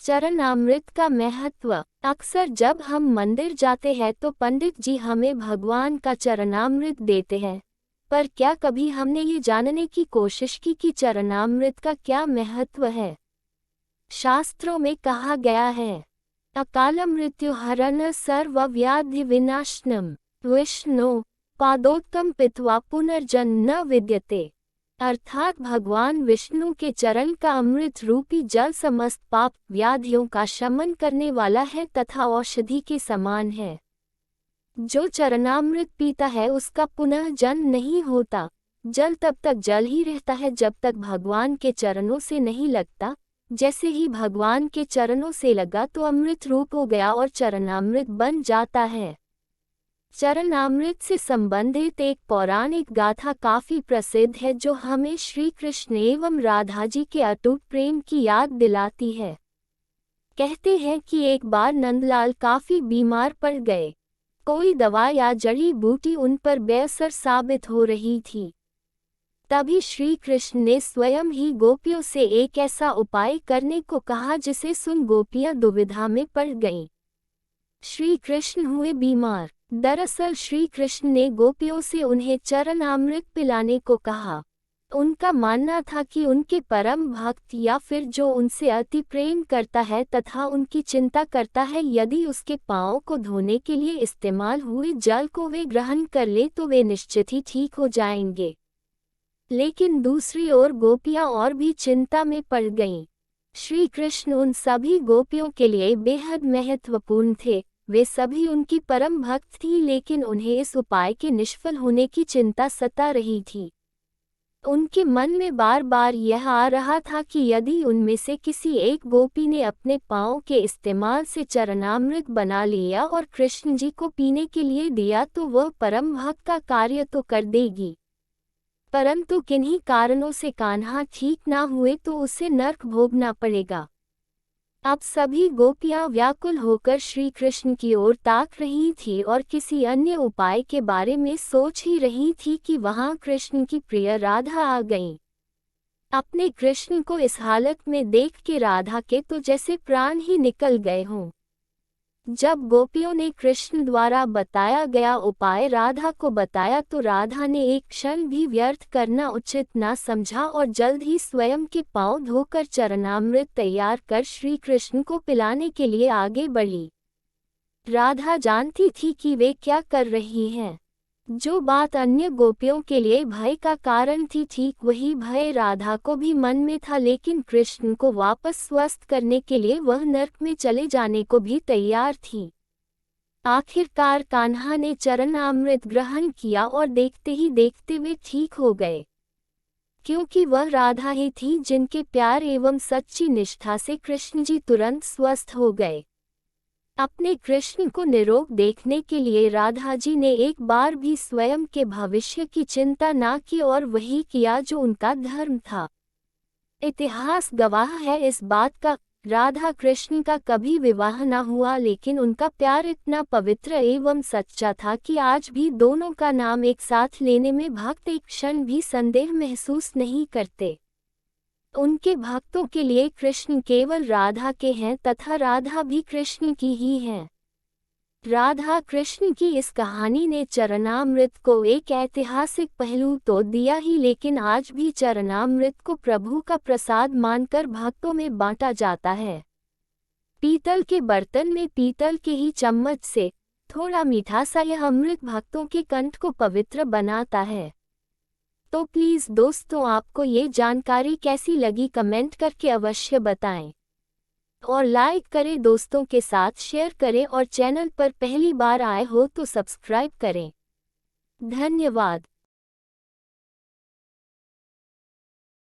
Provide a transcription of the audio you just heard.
चरणामृत का महत्व। अक्सर जब हम मंदिर जाते हैं तो पंडित जी हमें भगवान का चरणामृत देते हैं, पर क्या कभी हमने ये जानने की कोशिश की कि चरणामृत का क्या महत्व है? शास्त्रों में कहा गया है, अकाल मृत्यु हरण सर्व व्याधि विनाशनम विष्णु पादोत्तम पित्वा पुनर्जन्म न विद्यते। अर्थात भगवान विष्णु के चरण का अमृत रूपी जल समस्त पाप व्याधियों का शमन करने वाला है तथा औषधि के समान है। जो चरणामृत पीता है उसका पुनः जन्म नहीं होता। जल तब तक जल ही रहता है जब तक भगवान के चरणों से नहीं लगता। जैसे ही भगवान के चरणों से लगा तो अमृत रूप हो गया और चरणामृत बन जाता है। चरणामृत से संबंधित एक पौराणिक गाथा काफी प्रसिद्ध है जो हमें श्री कृष्ण एवं राधा जी के अटूट प्रेम की याद दिलाती है। कहते हैं कि एक बार नंदलाल काफी बीमार पड़ गए। कोई दवा या जड़ी बूटी उन पर बेअसर साबित हो रही थी। तभी श्री कृष्ण ने स्वयं ही गोपियों से एक ऐसा उपाय करने को कहा जिसे सुन गोपियां दुविधा में पड़ गईं। श्री कृष्ण हुए बीमार। दरअसल श्री कृष्ण ने गोपियों से उन्हें चरणामृत पिलाने को कहा। उनका मानना था कि उनके परम भक्त या फिर जो उनसे अति प्रेम करता है तथा उनकी चिंता करता है, यदि उसके पांवों को धोने के लिए इस्तेमाल हुए जल को वे ग्रहण कर ले तो वे निश्चित ही ठीक हो जाएंगे। लेकिन दूसरी ओर गोपियां और भी चिंता में पड़ गईं। श्री कृष्ण उन सभी गोपियों के लिए बेहद महत्वपूर्ण थे। वे सभी उनकी परम भक्त थी, लेकिन उन्हें इस उपाय के निष्फल होने की चिंता सता रही थी। उनके मन में बार बार यह आ रहा था कि यदि उनमें से किसी एक गोपी ने अपने पांव के इस्तेमाल से चरणामृत बना लिया और कृष्ण जी को पीने के लिए दिया तो वह परम भक्त का कार्य तो कर देगी, परंतु किन्हीं कारणों से कान्हा ठीक ना हुए तो उसे नरक भोगना पड़ेगा। अब सभी गोपियां व्याकुल होकर श्री कृष्ण की ओर ताक रही थी और किसी अन्य उपाय के बारे में सोच ही रही थी कि वहां कृष्ण की प्रिय राधा आ गईं। अपने कृष्ण को इस हालत में देख के राधा के तो जैसे प्राण ही निकल गए हों। जब गोपियों ने कृष्ण द्वारा बताया गया उपाय राधा को बताया तो राधा ने एक क्षण भी व्यर्थ करना उचित ना समझा और जल्द ही स्वयं के पांव धोकर चरणामृत तैयार कर श्री कृष्ण को पिलाने के लिए आगे बढ़ी। राधा जानती थी कि वे क्या कर रही हैं। जो बात अन्य गोपियों के लिए भय का कारण थी, ठीक वही भय राधा को भी मन में था, लेकिन कृष्ण को वापस स्वस्थ करने के लिए वह नरक में चले जाने को भी तैयार थी। आखिरकार कान्हा ने चरणामृत ग्रहण किया और देखते ही देखते वे ठीक हो गए, क्योंकि वह राधा ही थी जिनके प्यार एवं सच्ची निष्ठा से कृष्ण जी तुरंत स्वस्थ हो गए। अपने कृष्ण को निरोग देखने के लिए राधा जी ने एक बार भी स्वयं के भविष्य की चिंता ना की और वही किया जो उनका धर्म था। इतिहास गवाह है इस बात का। राधा कृष्ण का कभी विवाह न हुआ, लेकिन उनका प्यार इतना पवित्र एवं सच्चा था कि आज भी दोनों का नाम एक साथ लेने में भक्त एक क्षण भी संदेह महसूस नहीं करते। उनके भक्तों के लिए कृष्ण केवल राधा के हैं तथा राधा भी कृष्ण की ही है। राधा कृष्ण की इस कहानी ने चरणामृत को एक ऐतिहासिक पहलू तो दिया ही, लेकिन आज भी चरणामृत को प्रभु का प्रसाद मानकर भक्तों में बांटा जाता है। पीतल के बर्तन में पीतल के ही चम्मच से थोड़ा मीठा सा यह अमृत भक्तों के कंठ को पवित्र बनाता है। तो प्लीज़ दोस्तों, आपको ये जानकारी कैसी लगी कमेंट करके अवश्य बताएं और लाइक करें, दोस्तों के साथ शेयर करें और चैनल पर पहली बार आए हो तो सब्सक्राइब करें। धन्यवाद।